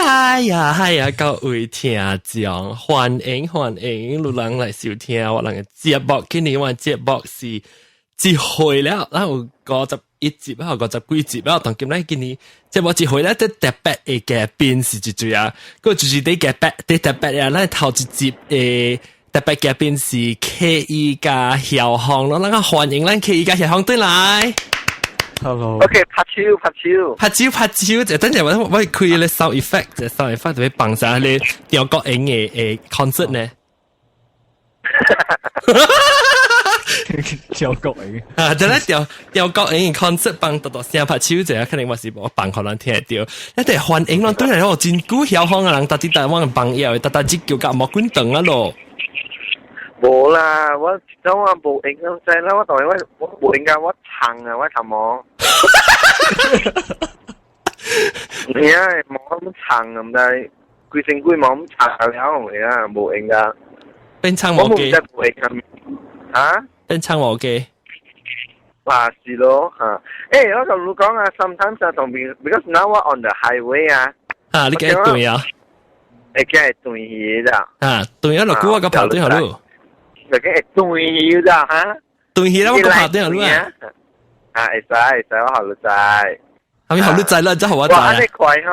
嗨呀，各位聽眾，歡迎路人來收聽我哋嘅節目。今年我節目是一回了，然後51集，然後50幾集，然後當今日今年節目一回了，啲特別嘅嘉賓是一最啊，嗰就是啲特別啊，咱頭一集嘅特別嘉賓是 KE 加曉紅咯，咱個歡迎咱 KE 加曉紅對來。Hello。OK， 拍手，就等陣我開咧 sound effect 特別幫晒你調國影嘅concert 呢。調國影啊，就咧調國影嘅 concert 幫多聲拍手者，肯定我是我幫可能聽得到。一定歡迎咯，對嚟我真久曉紅嘅人，特啲台灣嘅朋友，特啲叫甲莫滾長啊咯。冇啦，我冇影咁滯啦，我當然我冇影㗎，我撐啊，我頭毛。係啊，冇咁撐咁，但係佢成句冇咁撐了嚟啊，冇影㗎。邊唱冇記？我冇影咁嚇？邊唱冇記？話是咯嚇。誒，我同你講啊 ，sometimes 啊，同邊 because now we're on the highway 啊。啊，你幾對啊？誒，梗係對嘢咋？啊，對啊，落估我個跑對下路。就梗係對嘢咋嚇？對嘢啦，我個跑對下路啊。啊，會使，我學女仔。係咪學女仔啦？真係我仔。哇，安尼快嚇！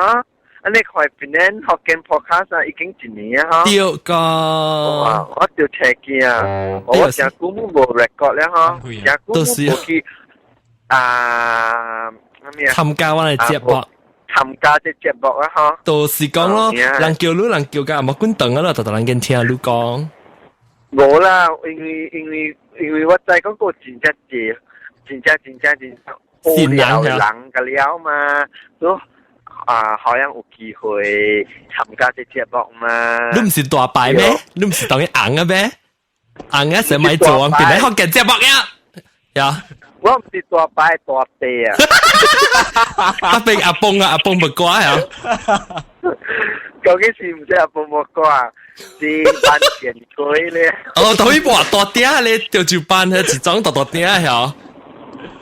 安尼快邊年學緊 podcast 啊，已經一年啊嚇。對個。我條車機啊，我成古冇 record 咧嚇，成古冇去參加我哋節目。參加啲節目啊嚇。到時講咯，人叫你，人叫㗎，冇滾等啊啦，就人跟聽你講。冇啦，因為我知嗰個真無聊人嘅了嘛，都好像有機會參加啲節目嘛。你唔是大牌咩？你唔是當然硬嘅咩？硬嘅成咪做變嚟學緊節目呀？呀！我唔是大牌大地啊！阿炳阿崩唔乖啊！究竟是唔是阿崩唔乖？是班前鬼咧？哦，同伊話大啲咧，就班係一種大啲係。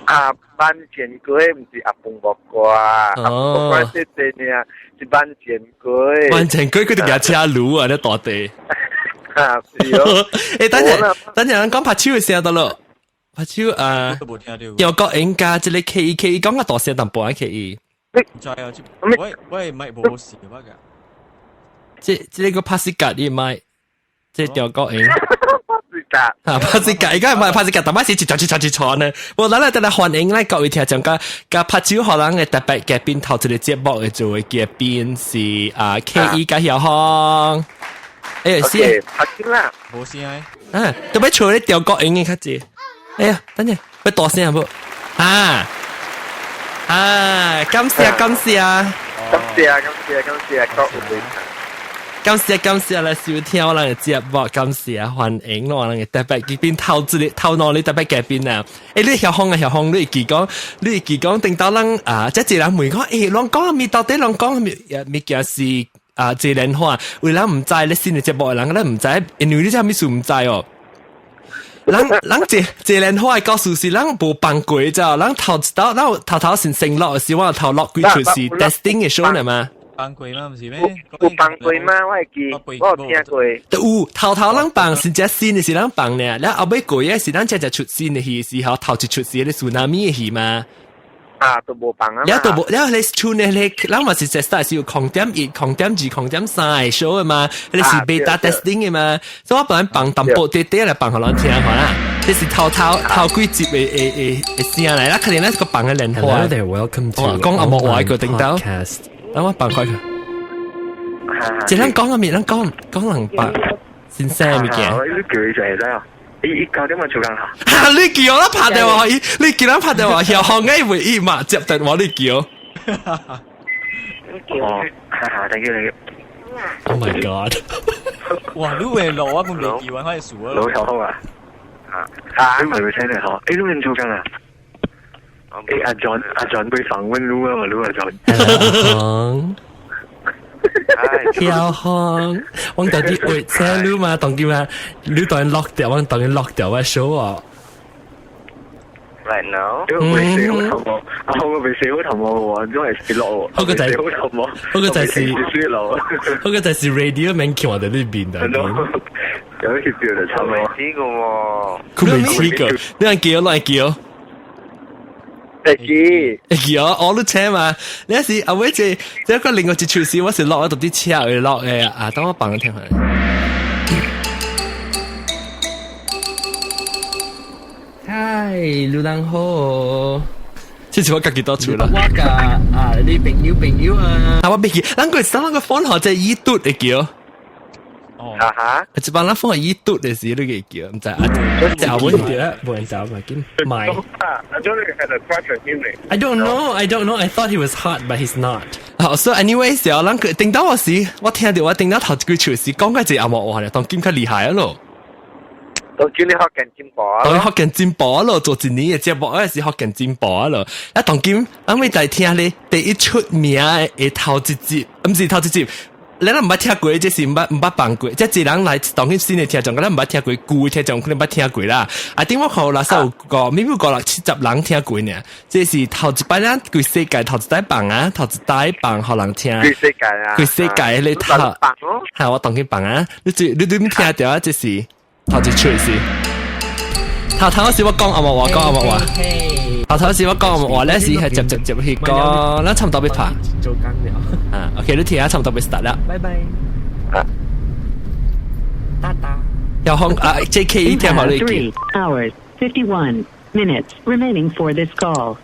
啊，班前鬼唔是阿崩唔乖，阿崩乖啲啲啊，是班前鬼。班前鬼佢哋架車路啊，啲大地。啊，是咯。誒，等陣講拍手嘅聲得咯。拍手啊！有個人家即係 KE 講個大聲淡薄啊 KE。唔知啊，喂，唔係冇事乜㗎。即個拍攝格啲咪，即係有個人。啊，拍攝格，而家唔係拍攝格，但係是坐呢。我嗱嚟歡迎咧各位聽眾嘅拍手可能嘅特別嘅邊頭一個節目嘅做嘅嘉賓是KE 加曉紅。誒，先拍手啦，冇事啊。啊，特別坐咧調個人嘅卡字。哎呀，等陣，不大聲好唔好？感謝，感謝來收聽我哋嘅節目，感謝歡迎我哋嘅特別嘉賓頭腦你特別嘉賓啊！誒，你曉紅，你記講，定到人即係人問講，誒，人講咪到底人講咪件事這人話，為人唔知你新嘅節目嘅人咧唔知，因為你真係咪數唔知哦。人這人話告訴是人冇辦過咋，人頭先承諾是我頭落幾出是 testing 嘅 show 嚟嘛？辦過嗎？唔是咩？冇辦過嗎？我係記，我有聽過。有頭人辦是只新嘅是人辦咧，然後後尾過嘅是人只出新嘅戲時候，頭一出是啲蘇納米嘅戲嘛。啊，都冇辦啊！然後你出呢，你嘛是 start 是要0.1、0.2、0.3 show 嘅嘛，你是 beta testing 嘅嘛，所以我本辦淡薄啲嚟辦互人聽下啦。你是頭幾集嘅聲嚟啦，可能咧個辦嘅人話。Hello there, welcome to 講阿莫話個頂到，等我辦開佢。即係講嘅面，講人辦先聲嘅嘢。呢句就係咧。依9點鐘做緊下。你叫我拍電話，你叫我拍電話，又學藝會議嘛？接電話你叫。哦，thank you。Oh my god！ 哇，你會老啊？咁你叫我開始數啊？老曉紅啊！你唔係會聽你嚇？你都做緊啊？阿 John 被訪問你啊嘛？你阿 John。曉紅，我到底會車你嘛？當叫嘛？你當然 lock 掉，我當然 lock 掉我 show 啊！ Right now，因為我頭我未死好頭喎，因為死落喎。嗰個就係好頭喎，嗰個就係輸落。嗰個就係 radio 名叫我哋呢邊嘅。有啲叫就差唔多。知個喎，佢未試過，你係叫咯，係叫。叫我都車嘛，你有時阿偉姐，一個另外一處事，我是落喺度啲車去落嘅啊，等我幫佢聽下。嗨，路人好，這次我自己多出啦。我噶啊，你朋友啊，我別記，咱個上那個方學就一嘟嚟叫。啊哈！一般咱方學一嘟嘅時，你嘅叫唔知啊？就揾啲啦，冇人找咪見買。I don't know. I thought he was hot, but he's not. 好，so anyways，有咱個頂到我時，我聽到頭一句潮時講嘅就阿莫話咧，當今較厲害咯。當今你學緊進步啊！當學緊進步咯，做一年嘅節目嗰陣時學緊進步咯。啊，當今我咪在聽咧，第一出名嘅頭一集，唔是頭一集。你都唔捌聽過，即是唔捌放過，即係人來當今新嘅聽眾，我都唔捌聽過，舊嘅聽眾可能捌聽過啦。啊，點我看嗱首個，咪有個60人聽過呢？即是頭一擺啦，全世界頭一代放啊，頭一代放互人聽。全世界啊！全世界你頭，係我當佢放啊！你點聽到啊？即是頭一出是。頭時我講阿莫話，頭時我講阿莫話咧是係接去講，咱差唔多要拍。做緊了。啊 ，OK， 你聽下差唔多要 start 啦。拜拜。啊。噠噠。有空啊 ，JK 聽好你記。3 hours 51 minutes remaining for this call。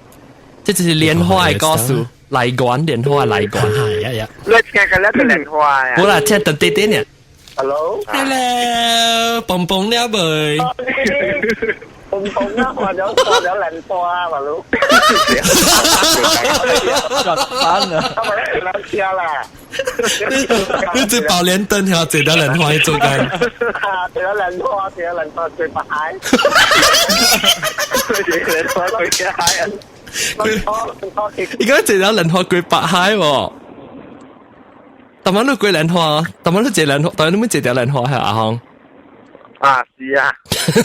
這就是蓮花嘅歌數，麗館蓮花麗館係呀。你聽嘅咧係蓮花呀。好啦，聽到啲呢。Hello， 蹦蹦了未？蹦蹦啦，我有蓮花嘛，佬。翻啦，兩次啦。你只爆蓮燈條，坐到蓮花做緊。坐到蓮花最白蟹。蓮花最白蟹啊！而家坐到蓮花最白蟹喎。特晚都貴蓮花，特晚都借蓮花，但係你冇借條蓮花係阿康。啊，是啊，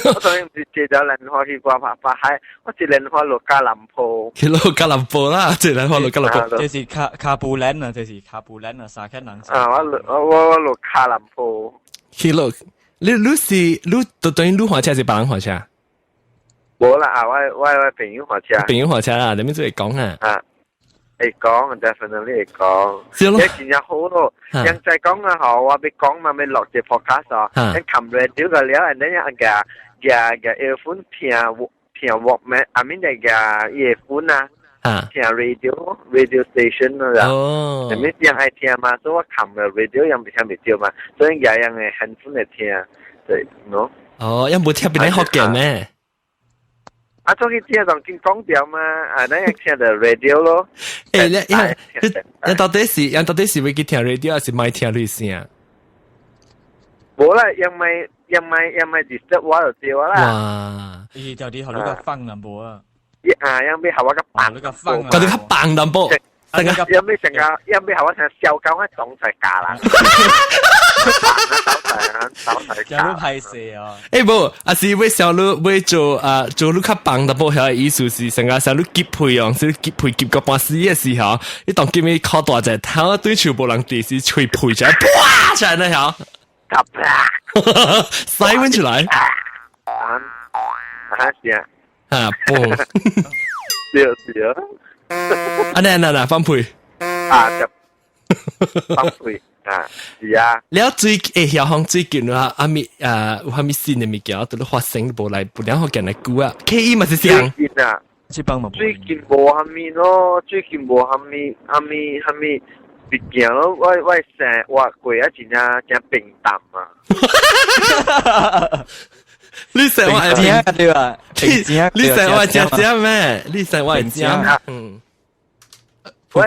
我當然唔是借咗蓮花去掛白蟹，我借蓮花落加林鋪。去落加林鋪啦，借蓮花落加林鋪。這是卡布蘭啊，這是卡布蘭啊，沙克能。啊，我落加林鋪。去落，你等於你火車是別人火車？冇啦，啊，我朋友火車。朋友火車啦，你咪做嚟講啊。啊。嚟講，definitely 嚟講，一件又好咯。人就講啊，好，我俾講嘛，咪落隻 podcast 啊，你冚 radio 個料，人哋嘅 earphone 聽 Walkman，I mean 嘅 earphone 啊，聽 radio station 啦。哦，人哋人愛聽嘛，所以我冚嘅 radio 人聽唔到嘛，所以人嘅 handphone 嚟聽，對，no。哦，有冇聽邊啲學嘅咩？啊，總之聽當見講掉嘛，啊，咱聽的 radio 咯。誒，人到底是會去聽 radio，還是咪聽你聲？冇啦，因為 disturb 我就掉啦。哇！咦，到底學呢個放淡薄啊？啊，因為係我個放，呢個放啊，嗰啲放淡薄。有咩成個，有咩係我成日笑講我總係假啦。有啲派射啊！誒不，啊是為小路為做你較棒的部係意思是成個小路結配用，是結配結個半死嘅時候，你當今日靠大隻頭對全部人地是吹配出來，啪出來那條，塞溫出來，是啊，啊嘣，是啊嗱放配，啊就放配。啊，是啊。了最小行最近啊，有蝦米新嘅物件，都發生無來，不然好見嚟估啊。KE 咪是上。最近啊，最近無蝦米咯，最近無蝦米物件咯，我成話過啊，真平淡啊。你成話係點對吧？你成話只咩？你成話只嗯。我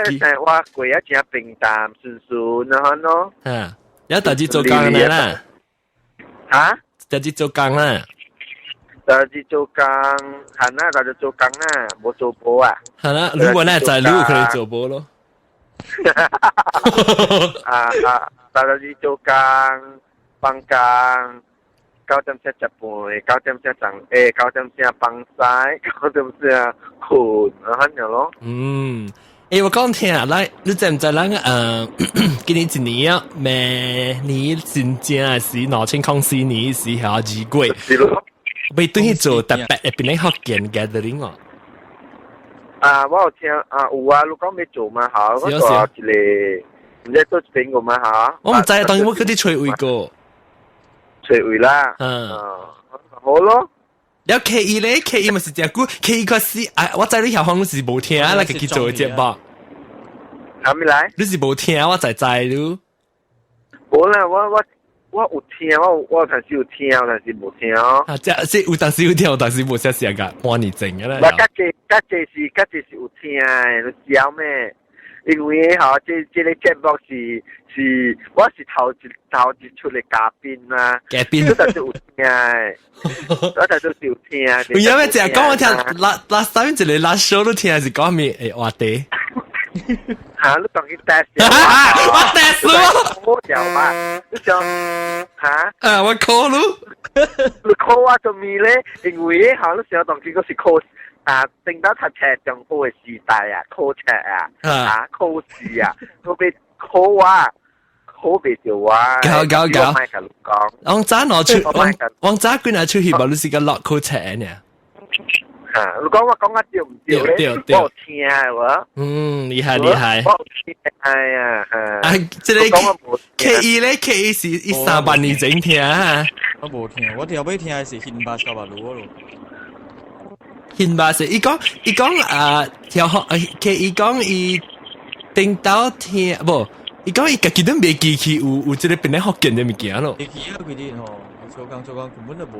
過一隻平淡順順然後咯。啊，有特別做工嘅啦。嚇？特別做工啦。特別做工，係啦，特別做工啦，冇做波啊。係啦，如果咧就係如果佢哋做波咯。特別做工，放工， 9點先幫曬，9點先困，咁樣咯。我講聽啊，來，你知唔知咱今年一年啊，明年真正是2004年時候2月，是咯。未對去做特別嘅邊啲學見 gathering 哦。我有聽有啊，你講要做嘛好，我做一個，唔知做邊個嘛好。我唔知，當然我嗰啲吹位個。吹位啦。好咯。有 K2 咧 ，K2 咪是只股 ，K2 個是我知你小行是冇聽啊，那個去做節目。係咪來？你是冇聽，我知咯。冇啦，我有聽，我有陣時有聽，有陣時冇聽哦。即係有陣時有聽，有陣時冇寫寫噶，半年整嘅啦。家姐是有聽，你笑咩？因為這個節目是我是頭一出嚟嘉賓啦，嘉賓，我就有聽，我就有聽。有咩淨係講我聽，last time 一個 last show 都聽係講咩？話題。嚇！你當佢 test 我 test 咯，我有嘛？你想嚇？我 call 咯，你 call 我做咩咧？因為你想當佢嗰是 call 正當他車上好嘅時代啊 ，call 車call 事啊，我被 call 啊。好別條話，搞，我早攞出，我早佢拿出去，無你是個落口車呢？你講我講對唔對咧？我有聽喎。厲害。我有聽，係啊。即係 K2 咧 ，K2 是300年整聽啊。我冇聽，我條尾聽係是憲法9八路咯。憲法是，伊講條K2講伊頂到聽不？伊講伊家己都未記起有即個邊咧學見嘅物件咯。記起啊，佢啲做工根本就冇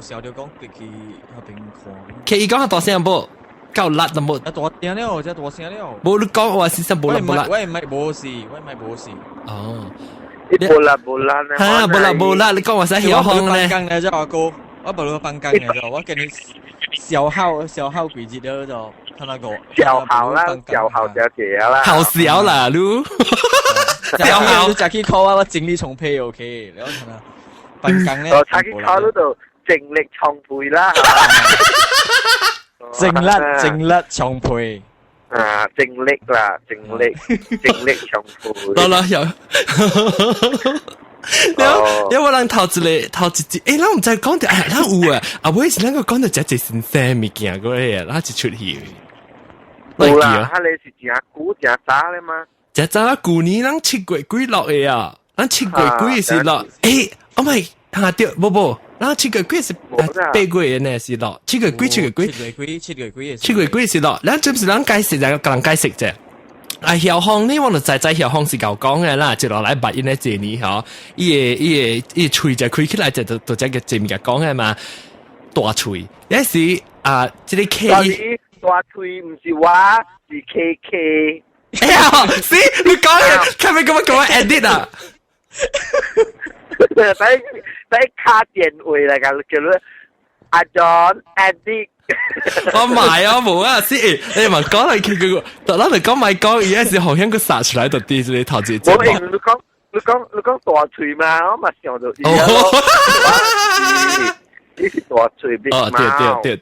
想到講記起喺邊看。K2講係大聲不？夠辣都冇。大聲了，真大聲了。冇你講話事實冇辣。我唔係冇事。哦。冇辣咧。嚇冇辣，你講話使曉行咧。放工咧，阿哥，我不如放工咧就，我跟你小號幾節了就。睇那個小號啦，小號就這啦，好小啦，嚕，小號就去 call 我精力充沛 ，OK，然後睇下，辦公咧，我查去 call 嗰度精力充沛啦，精力充沛，精力啦，精力充沛，啦有。有冇人投一節？咱唔知講到，咱有啊，我是咱個講到只新鮮物件嗰啲，咱一出去。冇啦，你是正古正早咧嗎？正早啊，舊年咱7月幾落嘅啊，咱7月幾是落，我咪對，冇，咱7月幾是8月呢是落，7月幾是落，咱就是咱解釋就個人解釋啫。曉風呢，我就知曉風是夠講嘅啦，接落來8音咧這年嗬，伊吹就開起來就只個節目講嘅嘛，大吹，有時即個 K。大吹唔是我，是 KK。哎呀，是你講嘅，係咪咁樣 edit 啊？喺卡電話嚟㗎，叫做阿 John edit。我買啊冇啊，是你咪講嚟佢個，嗱你講咪講，而家是好像佢殺出來就啲你頭先。我你講大吹嘛，我咪想到。呢是大吹邊嘛？對。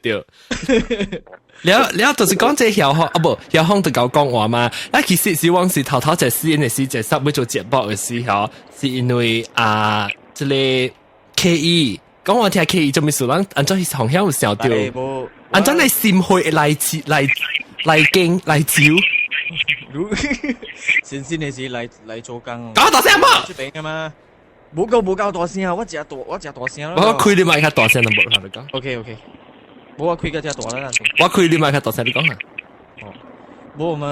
了就是講這曉風不曉風就夠講話嘛。其實是往時頭就試嘅時，就上要做節目嘅時候，是因為即個 K2 講我聽 K2 做咩事人，按照好像有想到，按照你心會來經來招。先嘅事嚟做工。講大聲嘛！出邊嘅嘛？冇夠大聲啊！我只大聲我開你麥較大聲就冇啦，你講。OK。冇話開個只大啦，我開你麥較大聲，你講下。冇咪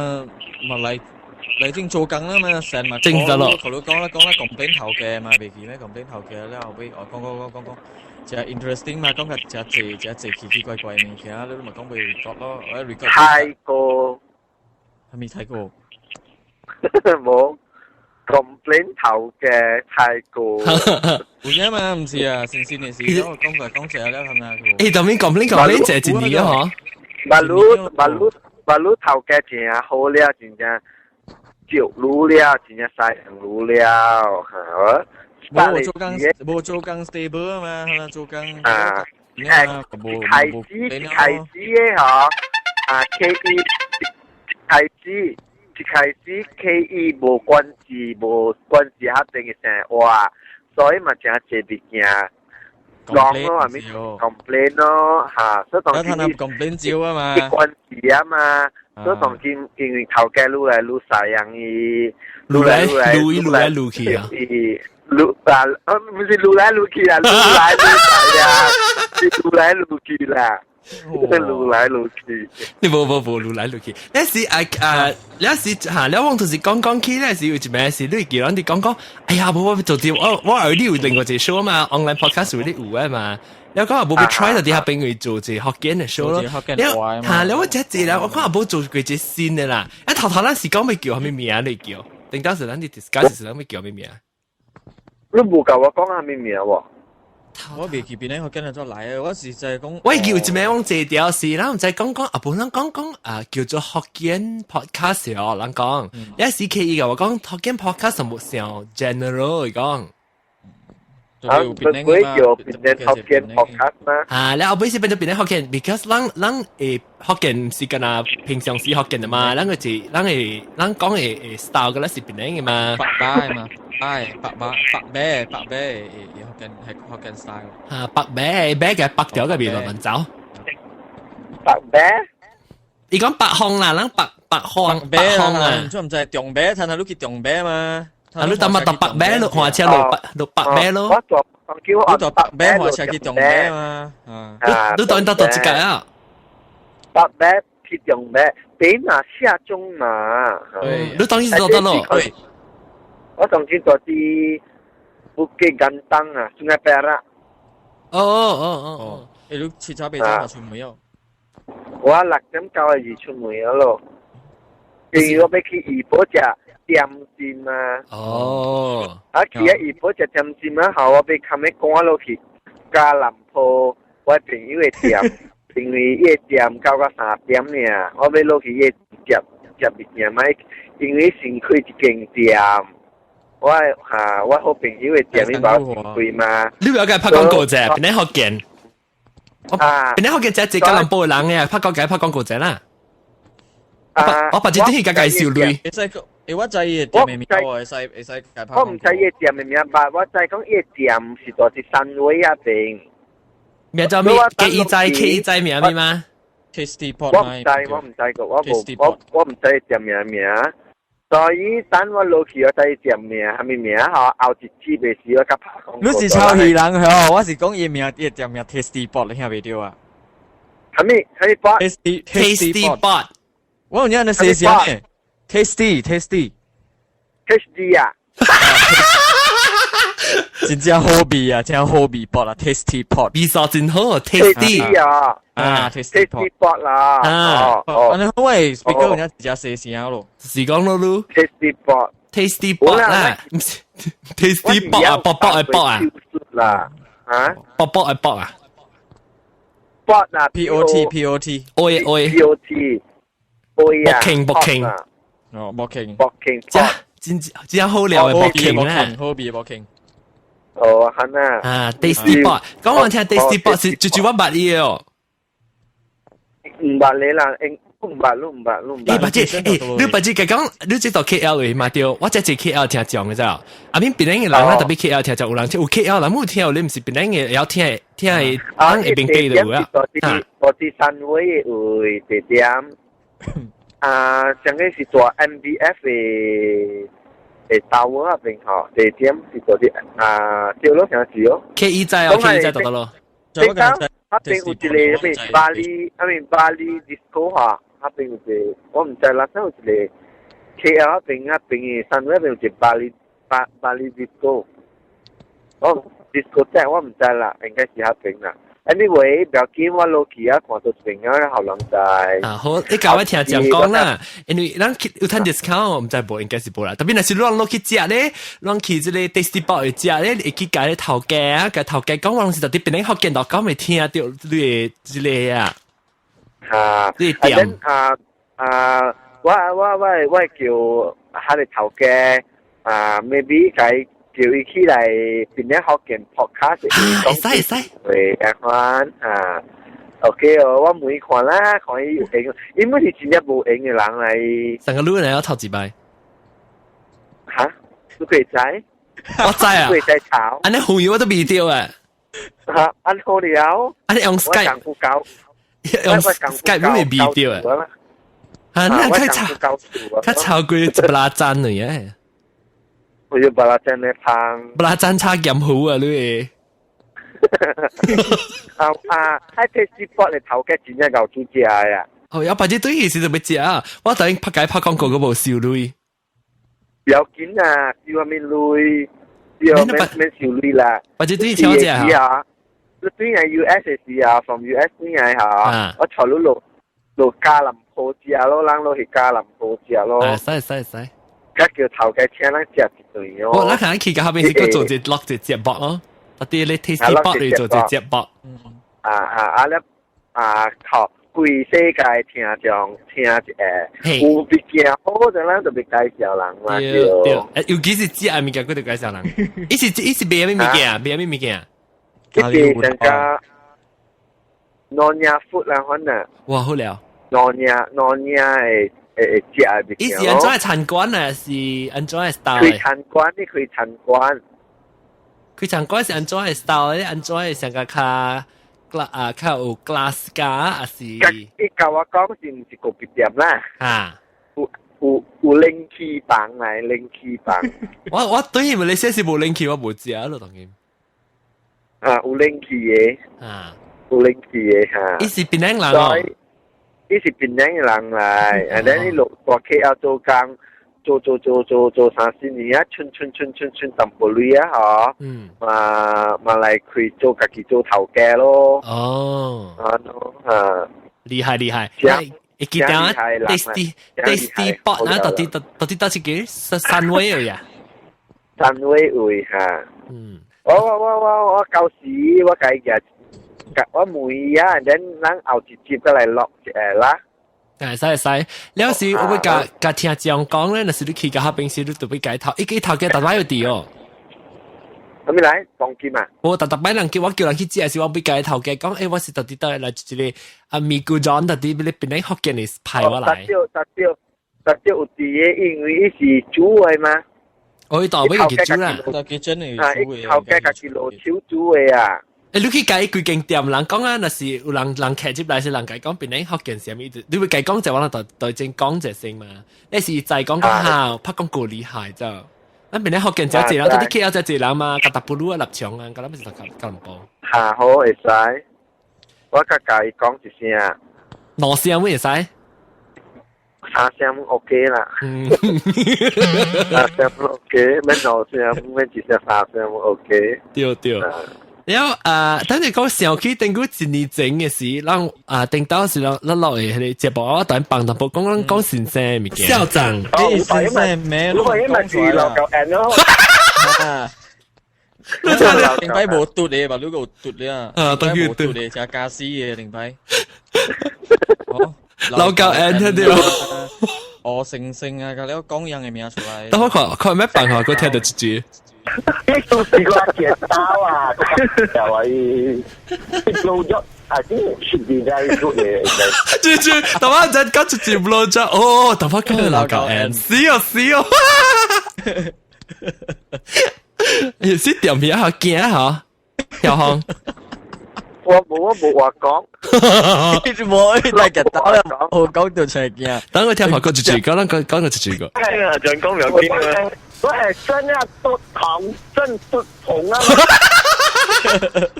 嚟正做緊啦嘛，成日正咗咯。頭都講啦，共頂頭嘅嘛，未見咧共頂頭嘅咧後尾講，就係 interesting 嘛，講嘅就奇奇怪怪嘅嘢，其他你都咪講俾 record 咯，我 record。睇過。係未睇過？冇。complain 頭嘅太過，會嘅嘛，唔是啊，先嘅事，我講謝啦，係咪啊？當面 complain 謝一年啊，嗬。馬路頭嘅真好了，真正舊路了，真正曬路了，冇做工 stable 啊嘛，係咪做工啊？冇開始嘅嗬，開始 KE 冇關係下定嘅成話，所以咪淨係借物件講咯，係咪 complain 咯嚇，所以當然 complain 少啊嘛，啲關係啊嘛，所以當然因為頭家擼來擼曬樣嘢，擼來擼去啊，唔是擼來擼去啊，擼來擼去啊，擼來擼去啦。擼來擼去，你冇擼來擼去。那時那時嚇，你往就是講起那時有一咩事，你叫人哋講，哎呀，我做啲我耳啲有另外一 show 嘛 ，online podcast 有啲有啊嘛。你講冇被 try 到啲下邊去做隻學緊嘅 show 咯。你我只字啦，我講阿冇做佢隻先嘅啦。頭咱時講咪叫咩名你叫？定當時咱啲 discuss 時咱咪叫咩名？你冇教我講下咩名喎？我未記邊咧，我跟住再嚟啊！嗰時就係講，我叫一名往借條事，然後唔使講啊，本人講叫做學見 podcast 哦，人講，有時 KE 嘅我講學見 podcast 冇上 general 嚟講。唔會叫邊啲學見 podcast 嘛？你後尾先變咗邊啲學見 ，because 人學見唔是跟啊平常時學見嘅嘛，人講嘅 style 嘅咧是邊啲嘅嘛？白嘛。白咩學緊 style 白咩嘅白條嘅邊度問走？白咩？你講白項啦，人白項啊，唔知唔知長咩？睇下你叫長咩嘛？你當乜白咩咯？或者路白咩咯？我做白咩或者叫長咩嘛？你當得到自己啊？白咩叫長咩？俾那下中嘛？你當然做得咯。我總之做啲Bukit Gantang啊，Sungai Perak。哦。你切咗俾咗出門咗？我6.9係出門咗咯。譬如我俾去怡保食點心啊。哦。去喺怡保食點心啊，後我俾冚喺趕落去嘉林鋪，我朋友嘅店，因為夜店到3點呢，我俾落去夜食物件咪，因為先開一間店。我好朋友嘅店，你話貴嘛？你有嘅拍廣告啫，邊啲學見？邊啲學見只嘉林埔嘅人嘅拍廣告啫啦。我把這啲介紹你。我知嘅店名喎，會使介拍。我唔知嘅店名吧，我知講嘅店是在啲山位入邊。名叫咩？KE 知名咩嗎 ？Tasty Pot。我唔知個，我唔知店名。所以等我落去我睇店名，係咪名嚇？後一次未試我甲拍廣告。你是抄戲人嗬？我是講伊名伊店名 Tasty Pot，你聽未到啊？係咪 Tasty Pot？我有人哋寫寫咩 ？Tasty 啊！真正好味啊，真好味 pot 啦 ，Tasty Pot。味素真好 ，Tasty 啊，Tasty Pot 啦。你好誒 ，speaker 有人直接寫寫咯。是講咯嚕 ，Tasty Pot 啦，唔是 Tasty Pot 啊，卜係卜啊，啦，嚇，卜係卜啊 ，pot 啊 ，Pot，，Booking，哦 ，Booking，真好料嘅 Booking 咧，好味 Booking。哦，係啊。Tasty Pot，講我聽 Tasty Pot 是就我捌嘢哦。唔捌你啦，唔捌。你捌講，你即到 KL 嘅嘛？對，我只 KL 聽講嘅咋。阿邊邊嘅人啦，特別 KL 聽就有人聽，有 KL 人冇聽，你唔是邊嘅有聽係人會邊記到啊？我啲山位會地點，上個是做 MBF 嘅大鑊入邊嗬，地點是做啲掉落上去哦。KE 仔哦，KE 仔得咯。嗰邊有一個咩巴黎 disco 嚇，嗰邊有一個我唔知啦，真有一個 KL 嗰邊嘅山位嗰邊有一個巴黎 disco， disco 即係我唔知啦，應該是嗰邊啦。Anyway， 不要緊，我落去啊，看到邊個好人在。好，你教我聽講講啦，因為咱有攤 discount，唔知無應該是無啦。特別若是落去食咧，落去即個 Tasty Pot 去食咧，會去甲咧頭家啊，甲頭家講，我是特別邊啲學見到講未聽到你即個啊。你店我叫下你頭家maybe 佢叫伊起来變咗學見 podcast 會使會嘅款啊 OK 哦，我每看啦，看伊有影，因為是真正無影嘅人嚟。成個女人要頭幾擺？嚇，你可以知？我知啊，可以知炒。安尼紅油我都未掉啊！嚇，安好了。安尼用 Skype，用 Skype 都未未掉啊！啊，那佢炒過一不拉贊嚟嘅。我要不拉贊嚟胖。不拉贊炒鹽好啊，你。喺啲直播嚟頭嘅真係夠豬食啊！哦，有百隻對意思就要食啊！我等拍廣告嗰部少女。有見啊，要面累，要面少女啦。百隻對超只啊！你對係 US 嘅啊 ，from US 對係嚇，我坐落加林坡食咯，人落去加林坡食咯。使。咁叫頭嘅請人食一對咯。我可能去嗰邊是個做隻落隻節目咯。我啲你 tasty bot 嚟做隻節目。靠，規世界聽有別件好就咱就別介紹人嘛。對，尤其是食物件，佢就介紹人。伊是賣咩物件？賣咩物件？一啲人家Nyonya food 啦，可能。哇，好料。Nyonya 誒食嘅物件。伊是安怎嘅餐館啊？是安怎嘅 style？開餐館，你開餐館。佢餐館是安怎嘅 style 咧？安怎嘅成個較有 glass 架啊？是？伊甲我講是毋是個別店啦？啊，有冷氣房嚟，冷氣房。我對於你寫是無冷氣，我無食咯，當然。有冷氣嘅。有冷氣嘅嚇。伊是檳榔人哦。伊是檳榔人嚟，然後你落KL做工。做30年啊，春淡薄類啊，嗬，嘛嚟佢做家己做頭家咯。哦，厲害，一記得tasty bot 啊，到底到幾三位嚟呀？3位嚇。我舊時我計嘅，我每啊，咱後一接過來落啦。使，有時我會甲聽講講咧，若是你去甲迄邊時，你就要解頭，伊個頭家逐擺要佇哦。咁咪來當金啊？我逐擺人叫我去食時，我要解頭家講，我是到底來一個咪咕裝，到底你邊嚟福建嚟派我來。特少有啲嘢，因為伊是煮嘅嘛。我到尾佢煮啦。佢真係煮嘅。頭家家己落手煮嘅啊。你去解幾間店，人講啊，若是有人客接來是人解講，邊啲福建是咩意思？你會解講就話對正講就先嘛。你是在講好，拍講夠厲害就。咱邊啲福建就一人，到啲 KL 就一人嘛，甲大埔路啊、立場啊，甲咱咪是甲人報。嚇好會使，我甲伊講一聲。兩聲會使？3聲 OK 啦。3聲 OK，免2聲，免一聲3聲 OK。對。然後等你講小區定估一年整嘅事，讓定到時讓落嚟你節目，我等幫淡薄講先生物件。校長，你先生咩？如果因為是落夠 N 咯。你睇你定牌冇嘟你，話你個嘟你啊？當然嘟你就加絲嘅定牌。老夠 N 聽到。成啊！佢你講樣嘅名出嚟。等我看咩辦法，佢聽到一句。呢個是個剪刀啊！就係blow job，啲全部都係做嘢。住，等我陣講住 blow job，哦，等我講老夠 N，笑。有時點樣好驚嚇？小紅，我冇話講，冇大家打啦，我講到出驚。等我聽下講一句，講到一句個。係啊，就講兩邊啦。我係真一篤糖，真篤紅啊！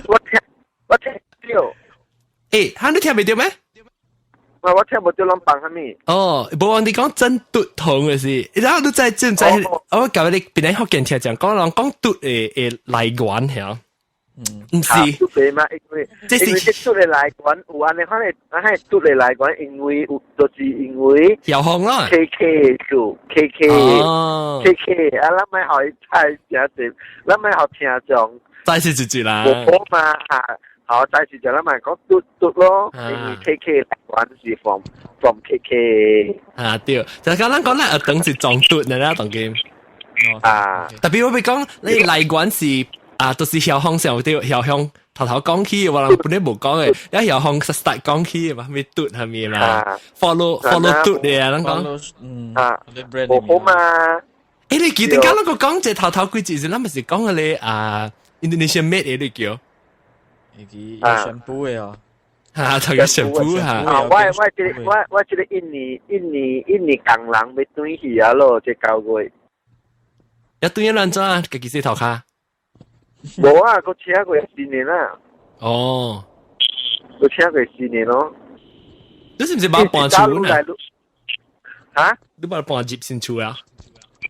我聽到。你聽未到咩？我聽冇到諗辦係咪？哦，冇話你講真篤紅嘅事，然後你再我教你邊啲福建聽講，講篤誒嚟源係。唔是，對嘛？因為篤嚟嚟源，有安尼可能係篤嚟嚟源，因為就是因為有紅啦。KK 數 KK，啊，咱咪學猜正正，咱咪學聽眾。再是一句啦。我嘛好，再是就咱咪講篤咯，因為 KK 嚟源是 from KK。對，就講咱講咱等是裝篤嘅啦，當今。特別我咪講，你嚟館是都是校方上啲校方頭講起，我諗本嚟冇講嘅，一校方實實講起嘛，咪嘟係咪嘛 ？follow 嘟嘅啊，諗講冇好嘛？誒，你記得啱嗰個講隻頭幾字，你咪是講嘅你Indonesian made 嘅你叫，shampoo 嘅啊。就有上鋪嚇。我這個印尼港人要轉去啊咯，這9月。一轉一兩張啊，自己洗頭卡。冇啊，個車過4年啦。哦，個車過4年咯。你是唔是把搬厝呢？嚇？你把搬入新厝啊？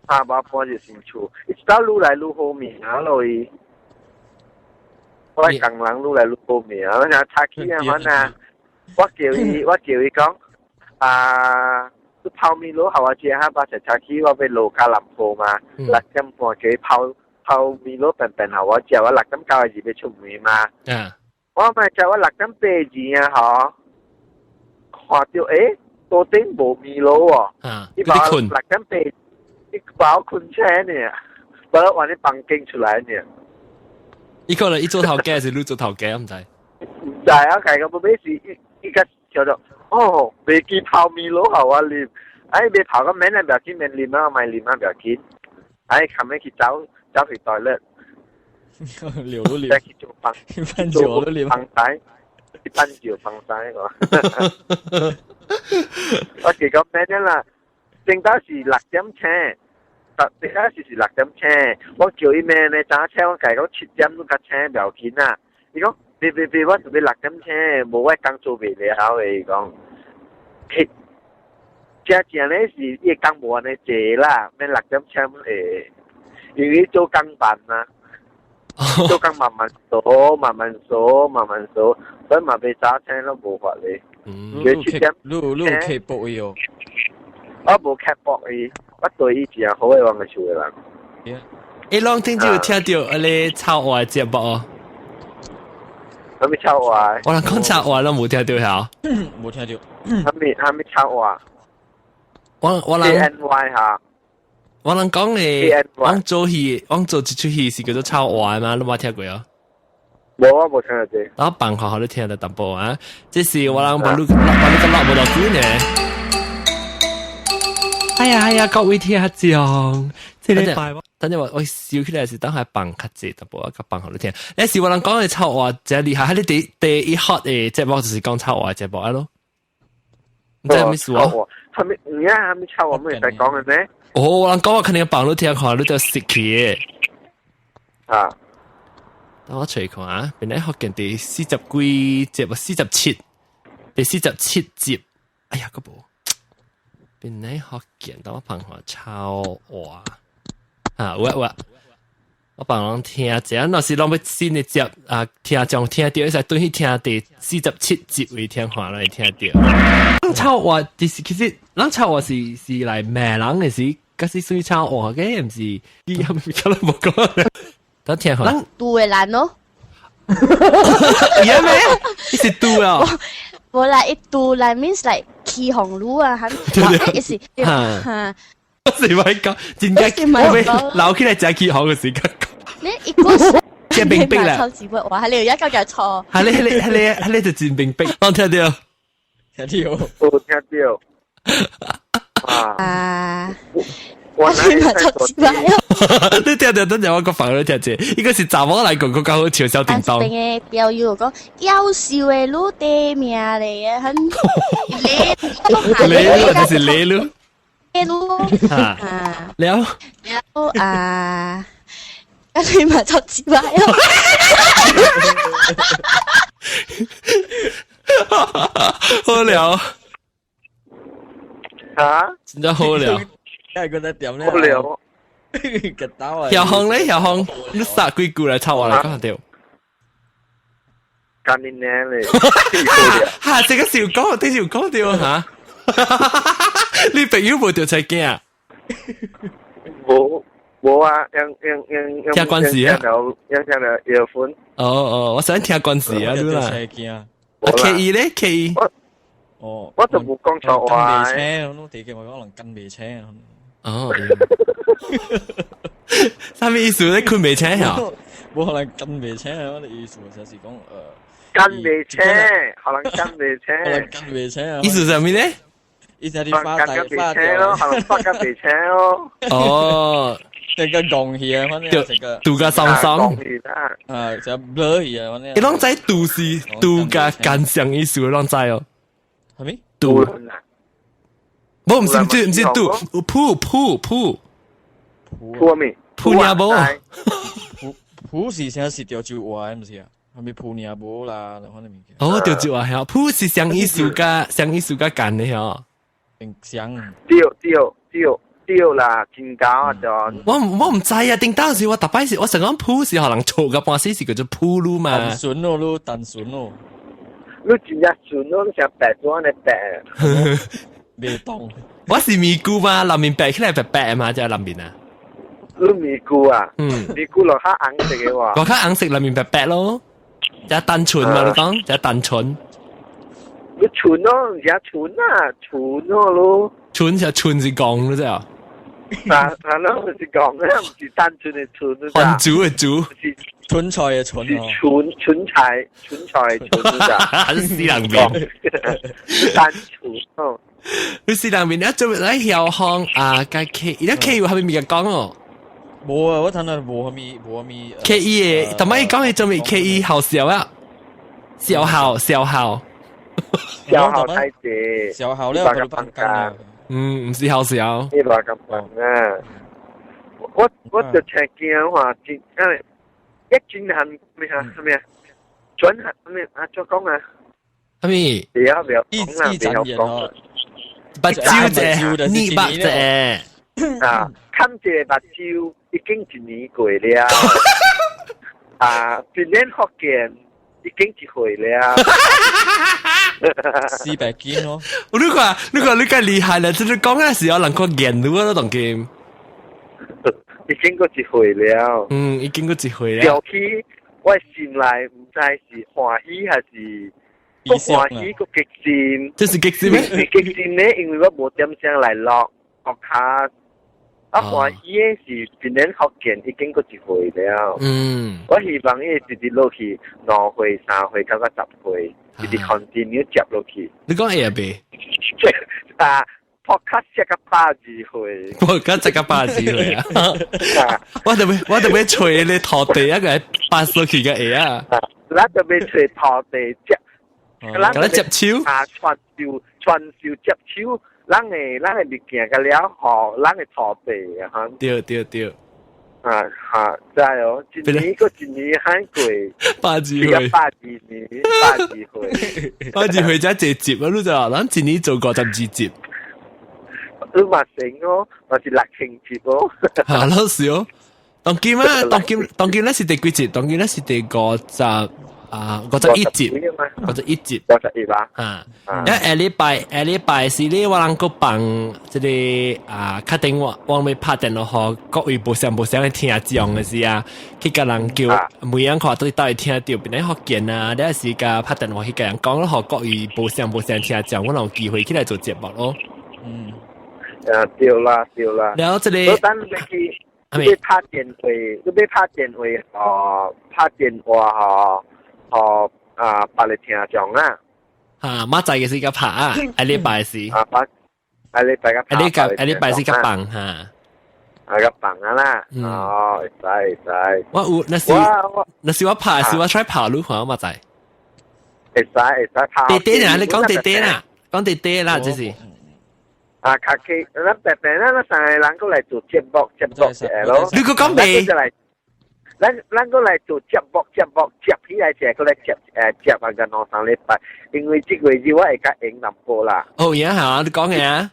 把搬入新厝，一直到愈來愈好命啊咯伊。我係港人愈來愈好命啊！我想查起啊嘛呐，我叫伊講泡麵佬後啊，只下把隻查起我俾路加南鋪嘛，6點半叫伊泡麵佬便後我只我6點9要出門嘛，我咪就我6點8啊嗬，看到多頂無麵佬喎，伊把6點8，伊把我困車呢，把我話你放經出來呢。伊可能伊做頭家是你做頭家，唔知。唔知啊，其實我尾時依家叫做未見泡麵佬後啊念，未泡個名啊，唔要緊，面念啊，咪念啊，唔要緊。琴日去走去袋咧，聊都聊，再去做飯，一般酒都聊，放曬，一般酒放曬我。我其實咩啦，正當時6點車。第一時6點車，我叫伊咩呢揸車，我計講7點都架車唔要緊啊！伊講別，我準備6點車，無我剛做未了嘅，伊講，正呢是伊剛無安尼坐啦，咩6點車誒，因為做工班啊，做工慢慢數，所以嘛被揸車都無法咧。7點，你客博伊哦？我無客博伊。我對伊真好嘅我嘅厝嘅人。攏聽朝聽到你炒話節目哦。還沒炒話。我講炒話都冇聽到嚇。冇聽到。還沒炒話。我ANY 嚇。我能講你，我做一出戲是叫做炒話嘛，你冇聽過啊？冇啊，冇聽到啫。我辦學校都聽得淡薄啊，即是我能把你個落冇落句呢。哎呀，各位聽下講，即係等陣我笑起來是等下放較濟，淡薄啊，個放好你聽。有時我能講嘅炒話真厲害，喺你第一學嘅節目就是講炒話節目啊咯。唔知係咩事啊？係咪而家係咪炒話咩在講嘅咩？我能講我肯定放你聽看，你就識佢嘅。等我隨看啊，本來學緊第40幾節47，第47節，哎呀個部。邊你學見到我朋友抄話我朋友聽者，若是攏要新嘅節聽將聽到，一齊對去聽第47節會聽話來聽到。抄話其實，咱抄話是嚟罵人嘅時，嗰時屬於抄話嘅，唔是伊後面可能冇講。等聽下。咱讀嘅難咯。有咩？你是讀啊？我來一讀來 means like 起紅路啊，很一時哈。我是咪講，真嘅，留起來就起紅嘅時間。你一個即冰冰啦，超級不，哇！你有一個就錯。係你就真冰冰，我聽到，聽到。我聽埋就知啦。你聽到，等陣我個朋友聽住，應該是查某來講個較好笑小叮當。嘅標語講優秀嘅路地名嚟嘅，很你就是你咯。了你咪就知啦。好了。真係好了。係覺得點咧？好了。吉打啊！小紅咧，小紅，你殺幾句嚟抄我嚟講掉。幹你娘咧！嚇！這個小講，啲小講掉嚇。你朋友冇掉才驚啊？冇啊，聽關事啊？聽了葉歡。我想聽關事啊，你啦。K 二咧 ，K 二。我就冇講錯話。跟車，我都地嘅我可能跟尾車。啥意思？你困未清呀？冇可能跟未清啊！我哋意思就是講跟未清，可能跟未清，可能跟未清啊！意思係咩咧？意思係可能跟未清咯，可能發跟未清咯。哦，成個講戲啊，反正成個度假爽爽。就 blur 戲啊，反正。你啷知度是度假干上意思？啷知哦？係咪？度。冇唔是度，鋪咩？鋪呀冇。鋪是成日是條酒話唔是啊？係咪鋪呀冇啦？可能面。哦，條酒話係，鋪是上意思個干嘅嗬。想。丟啦，真搞啊！就我唔知啊，定當時我特別是我成講鋪是可能錯嘅半時是叫做鋪路嘛。單純咯，你單純咯。你真係純咯，你成白咗你白。未當。我是咪菇嘛，南面白起來白白嘛，就係南面啊。你咪菇啊？咪菇落黑硬色嘅喎。落黑硬色，南面白白咯，就單純嘛，你講就單純。你純咯，而家純啊，純咯。純就純是講咯，啫啊！係咯，唔是講咧，唔是單純嘅純咯。還煮嘅煮，春菜嘅春哦。春菜咋？西冷面，單純哦。你西冷面一做嚟後巷啊，個 K， 而家 K 係咪咪講哦？冇啊，我睇到冇係咪 K 嘅，同埋講你做咩 K 後小啊？小校太謝，小校咧佢放假啊。唔是好小。呢個咁講啊，我就聽見話，一轉行咩啊？咩啊？轉行咩啊？再講啊！咩？不要講。白蕉啫，呢白啫。啊，看這白蕉已經一年過了。啊，今年福建已經一回了。400件咯。你講你咁厲害啦！即係講嘅時候能夠贏到嗰種 game。已經過一回了。已經過一回了。條氣我心內唔知是歡喜還是不歡喜個激戰。這是激戰咩？激戰呢，因為我冇點上來落學卡。我歡喜嘅是今年福建已經過一回了。我希望呢直接落去2回、3回，到10回。直接 continue 接落去。你講 A 啊 B？ podcast 只個80回。podcast 只個80回啊！我特別吹你拖地一個8落去嘅 A 啊！我特別吹拖地接，咁接手啊，傳授接手，咱嘅物件個了後，咱嘅拖地啊！對。啊，知哦，一年個一年很貴，80回，80回才一集啊！你知啊？咱一年做52集，你嘛成哦，我是6000集哦。嚇，老師哦，當今咧是第幾集？當今咧是第50啊，51集，51集，51吧。因為下禮拜是咧，我能夠幫即係打電話，我咪拍電話和各位無相嘅聽眾嘅事啊，去個人叫每樣話都到底聽到，邊啲福建啊，你係個拍電話去個人講咯，和各位無相聽眾，我有機會起來做節目咯。對啦。然後即係，你要拍電話和白嚟聽眾啊！馬仔嘅是個拍啊，下禮拜是。下禮拜是個棒嚇。個棒啊啦！哦，會使。我有那是我拍，是我出拍路看馬仔。會使拍。弟弟啊，你講弟弟啦，就是。卡基，咱白白咱三個人過來做節目嘅咯。你個講未？咱過來做節目接起來就過來接個2、3禮拜，因為這個月我會較閒淡薄啦。哦，呀嚇，你講嘅啊？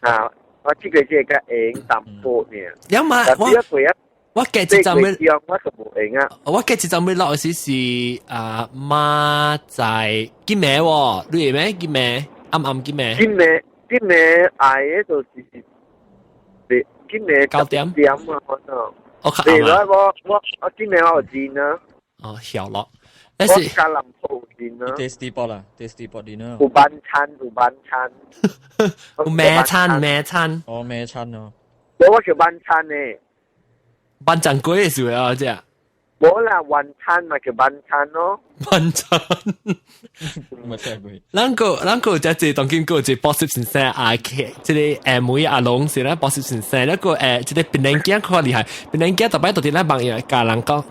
我這個月較閒淡薄呢。有嘛？我記住就咩？我就冇閒啊。我記住就咩落去是馬仔見咩喎？你係咩見咩？暗見咩？見咩？嗌就是見咩9點啊？可能。對啦，我今年我見啊。哦，曉咯。我加林鋪見啊。Tasty bot 啊 ，Tasty bot 見啊。有晚餐。有咩餐？哦，咩餐啊？我叫晚餐呢。班长鬼嘅時候啊，只冇啦，晚餐咪叫晚餐咯。班長，咪真係佢。咱個只隻當今個隻博士先生啊，即係每阿龍是啦，博士先生，一個即係變人驚佢厲害，變人驚特別到啲咧朋友教人咁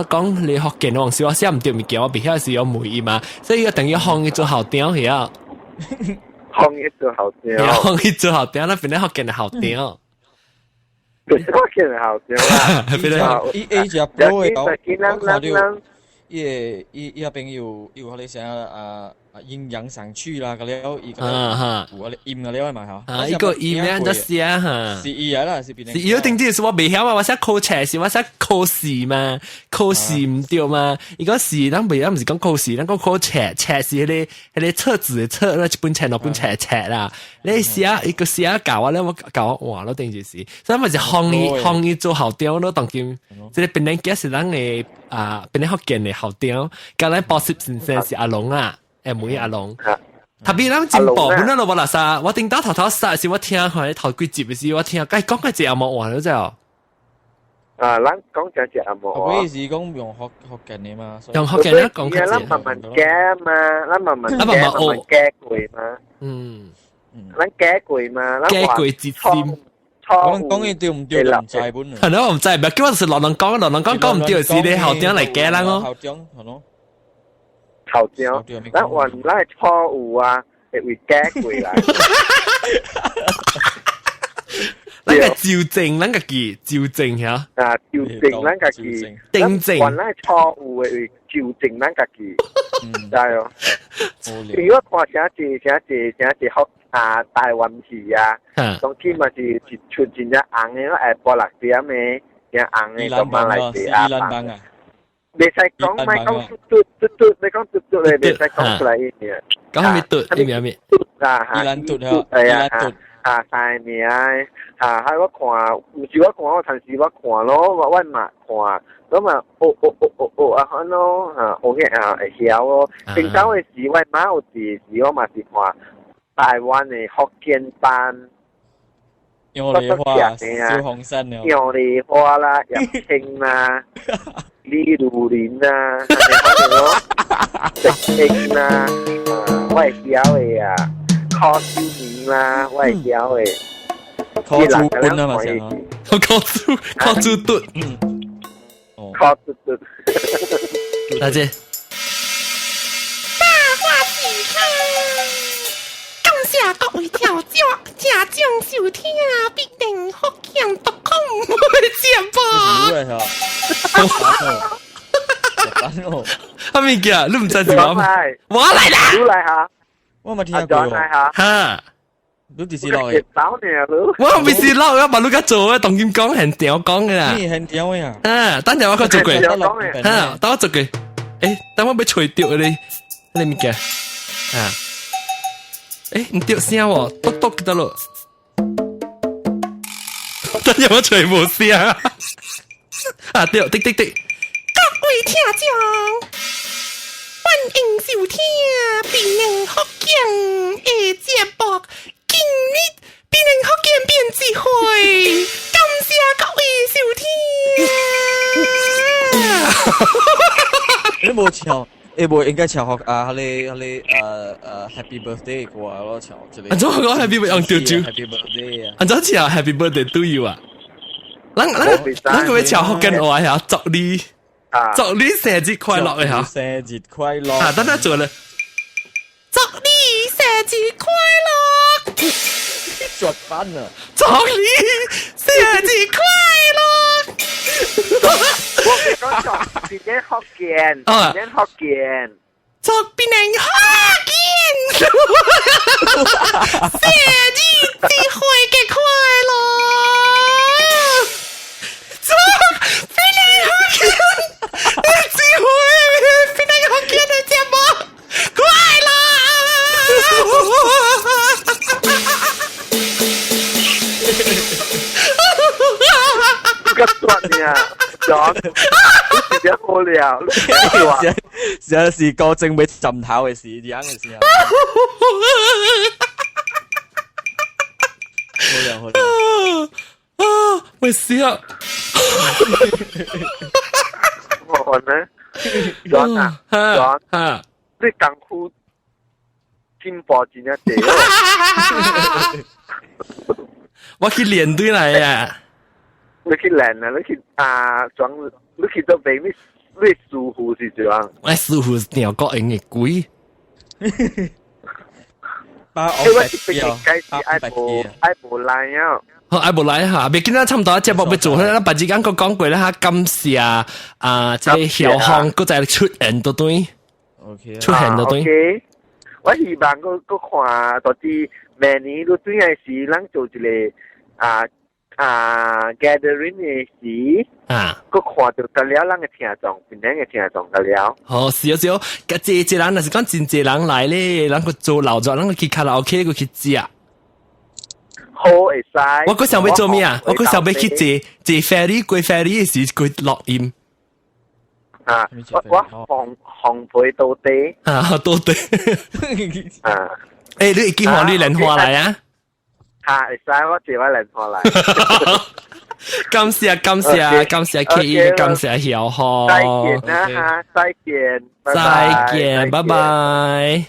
講你學見黃小我寫唔對物件，我必須是有梅嘛，所以一定要學佢做校長係啊，學佢做校長，學佢做校長，那變咗學見係校長。學見係校長啦，伊只 pro 嘅，我看到伊那邊有嗰啲啥營養上去啦，嗰啲伊個有嗰啲鹽嗰啲嘛嚇。啊，一個鹽咧就寫嚇。是伊啦，是邊？是伊定啲是我未曉嘛，我寫考斜是我寫考試嘛，考試唔對嘛。如果是咱未，咱唔是講考試，咱講考斜，斜是迄個冊子嘅冊，一本斜落本斜啦。你寫一個寫教我咧，我教我換咯，定住是。所以咪就學伊做校長咯，當今即係變人家是咱嘅變人學見嘅校長，教咱博士先生是阿龍啊。每阿龍，特別咱進步，本來我垃圾，我頂到頭殺是我聽佢頭幾集嘅時，我聽，講佢隻有冇玩咗之後，咱講隻有冇？我意思講用學緊嘅嘛，用學緊咧講佢隻，咱慢慢加嘛，咱慢慢加過嘛，咱加過嘛，加過節先。我講嘅對唔對就唔知本嚟。係咯，唔知，咪叫我是落人講唔對，是你校長嚟加啦我。校長係咯。校長，咱換咱係錯誤啊，會加過來。咱個糾正，咱個字糾正嚇。糾正咱個字，訂正。換咱係錯誤嘅會糾正咱個字，係哦。如果看寫字學台灣字啊，當天咪是出現咗紅嘅，係播六點嘅，有紅嘅咁樣嚟字啊。未使講，咪講嘟，你講嘟你未使講出嚟嘅嘢。講咩嘟？咩咩咩？伊蘭嘟係啊，大名喺我看，唔是我看，我同時我看咯，我嘛看，咁啊，啊咯，學嘅會曉咯。平常嘅時，我媽有時我嘛是看台灣嘅福建版。用梨花、小紅身啊，用梨花啦，入青啦。李如林啊，直英啦，我係曉嘅啊，柯少年啦，我係曉嘅。柯珠敦啊嘛，成啊，柯珠敦，柯珠敦，大姐。大話時間，感謝各位聽眾收聽必定福建.com 節目。阿咪叫，你唔知點講？我嚟啦！你嚟下，我咪聽過。嚇！你電視落嘅。我未試落，我把你個做啊，當劍講很屌講嘅啦。咩很屌嘅啊？等陣我個做句。等我做句。等我俾除掉你物件。唔掉聲喎，篤得咯。等陣我除冇聲。掉，滴。各位聽眾，歡迎收聽變能福建嘅節目。今日變能福建變智慧，感謝各位收聽。你冇唱，冇應該唱學你Happy Birthday 過來咯，唱之類。安怎講 Happy Birthday？Happy Birthday 啊！安怎唱 Happy Birthday to you 啊？咱個位唱福建話係祝你生日快樂嘅嚇！生日快樂！等下做啦！祝你生日快樂！作班啊！祝你生日快樂！我哋講作變人福建，變人福建，祝變人福建！生日智慧嘅快樂！祝變人福建！智慧變人福建嘅節目快樂！個段呀，John，你真好料，有時個正俾浸頭嘅事，樣嘅時候。好料。喂，試下。我呢，John 啊，John，你功夫進步真係多。我去練對嚟啊！你去練啊！你去裝，你去做俾你師傅是點樣？我師傅鳥國人嘅鬼。因為這邊嘅是愛無來啊。好，愛無來嚇，別見啦，差唔多節目要做啦，咱白紙間個講過啦嚇，感謝即係小康，佢再出現到對 ，OK， 出現到對。我希望佢看到啲明年都對係是咱做一個gathering 嘅時，佢看到得了，咱嘅聽眾，邊啲嘅聽眾得了。好，少少，這人若是講真濟人來咧，咱個做老咗，咱個去卡拉 OK 個去食。好會使。我嗰時候要做咩啊？我嗰時候要去坐 ferry 過 ferry 嘅時，過錄音。我烘焙到底。到底。誒，你幾號你連話嚟啊？會使，我借我連話嚟。感謝 K， 感謝小浩。再見啦，再見，拜拜。